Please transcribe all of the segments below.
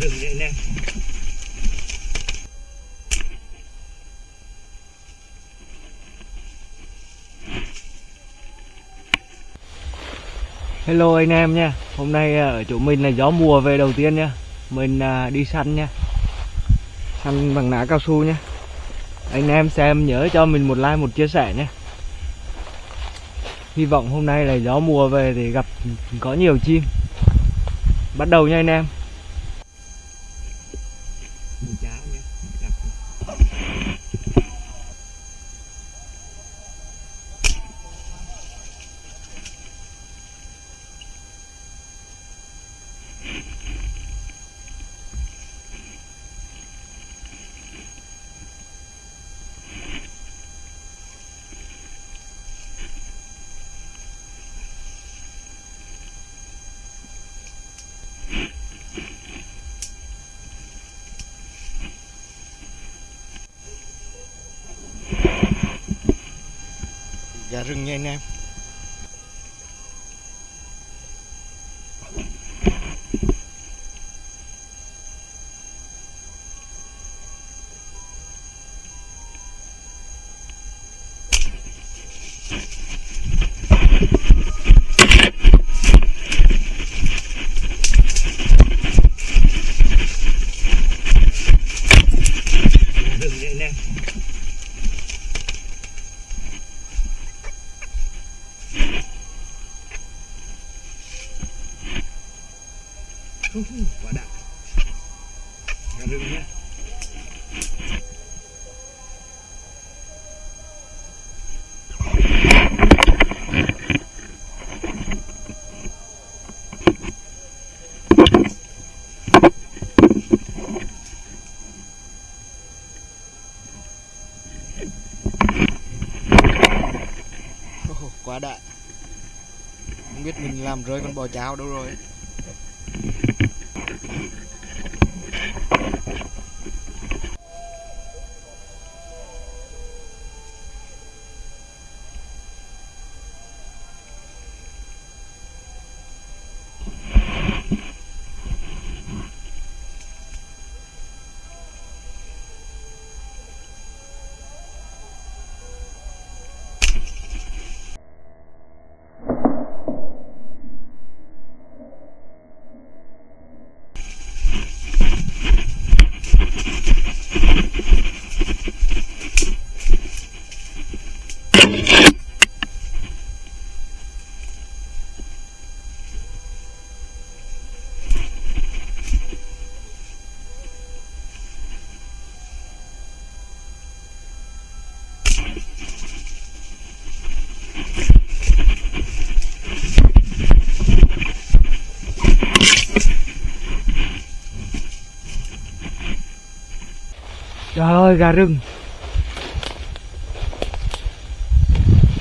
rừng nha anh em. Hello anh em nha. Hôm nay ở chỗ mình là gió mùa về đầu tiên nha. Mình đi săn nha. Săn bằng ná cao su nha. Anh em xem nhớ cho mình một like, một chia sẻ nhé. Hy vọng hôm nay là gió mùa về thì gặp có nhiều chim. Bắt đầu nha anh em. Gà rừng nha anh em. Quả đã gà rừng nhé. Quá đã. Không biết mình làm rơi con bò cháo đâu rồi. Trời ơi, gà rừng.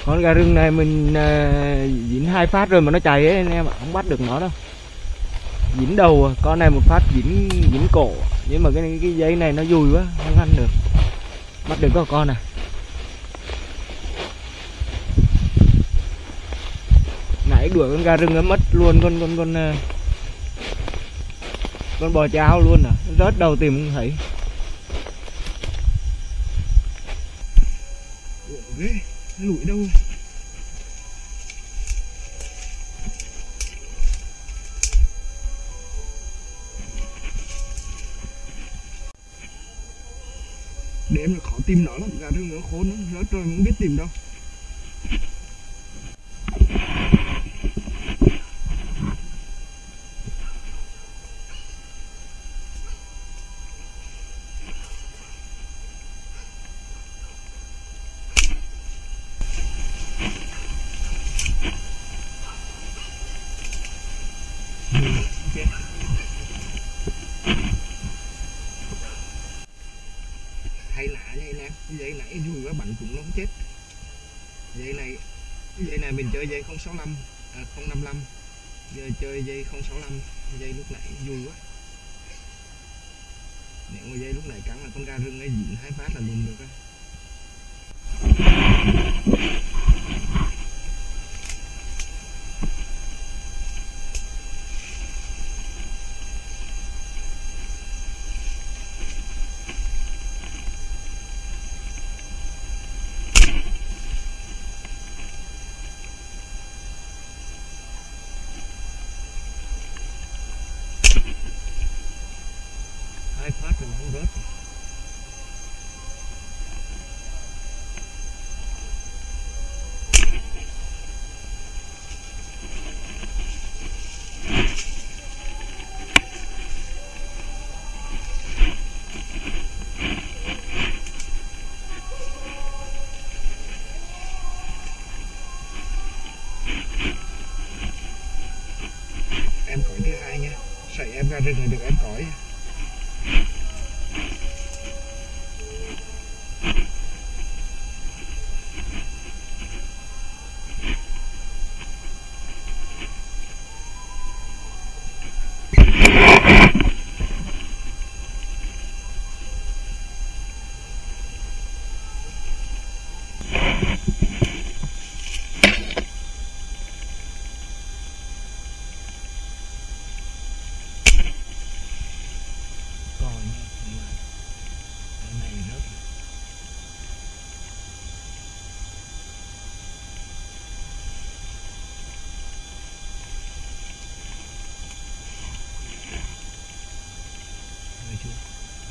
Con gà rừng này mình dính 2 phát rồi mà nó chạy ấy anh em ạ, không bắt được nó đâu. Dính đầu, con này một phát dính cổ, nhưng mà cái dây này nó dùi quá, không ăn được. Bắt được có con này. Nãy đuổi con gà rừng nó mất luôn con bò cháo luôn à, rớt đầu tìm không thấy. Ghê, lủi đâu rồi? Đêm là khó tìm nó lắm, gà rừng nó khốn nó rớt rồi không biết tìm đâu. Hay lạ nha anh em, cái dây nãy rùi quá bắn cũng nó không chết. Dây này mình chơi dây 065 055, giờ chơi dây 065, dây lúc nãy vui quá. Nếu mà dây lúc nãy cắn là con gà rừng ấy dính 2 phát là lùm được rồi. 2 phát rồi mà không rớt. Em cõi thứ hai nha, sợi em ra rừng này được em cõi.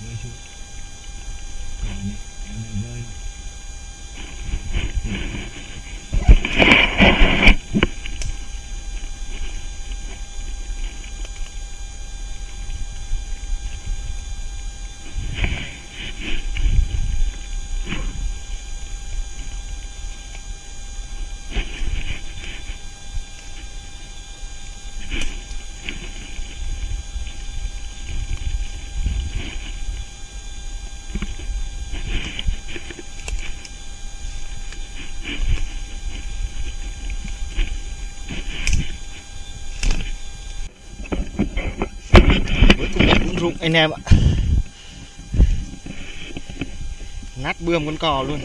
Rơi xuống. Còn này, em này rơi. Cũng rụng anh em ạ, nát bươm con cò luôn.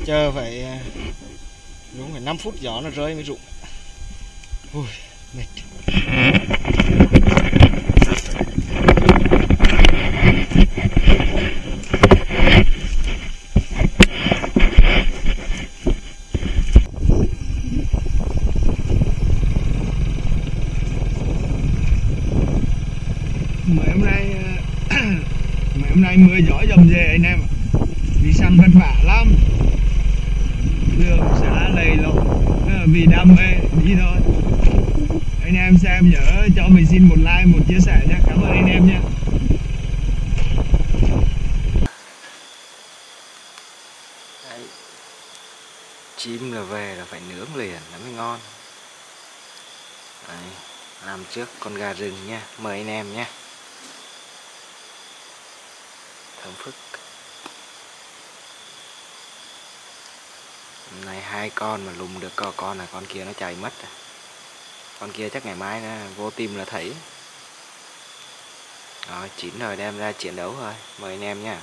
Chờ phải đúng phải 5 phút gió nó rơi mới rụng. Ui, mệt. Mấy hôm nay mưa gió dầm về anh em ạ. Đi săn vất vả lắm, đường xá lầy lội, vì đam mê đi thôi. Anh em xem nhớ cho mình xin một like, một chia sẻ nhé. Cảm ơn anh em nhé. Đấy. Chim là về là phải nướng liền nó mới ngon. Đấy. Làm trước con gà rừng nha, mời anh em nhé. Thơm phức. Hôm nay 2 con mà lùm được con này, con kia nó chạy mất rồi. Con kia chắc ngày mai nó vô tìm là thấy. Rồi chín rồi đem ra chiến đấu rồi, mời anh em nha.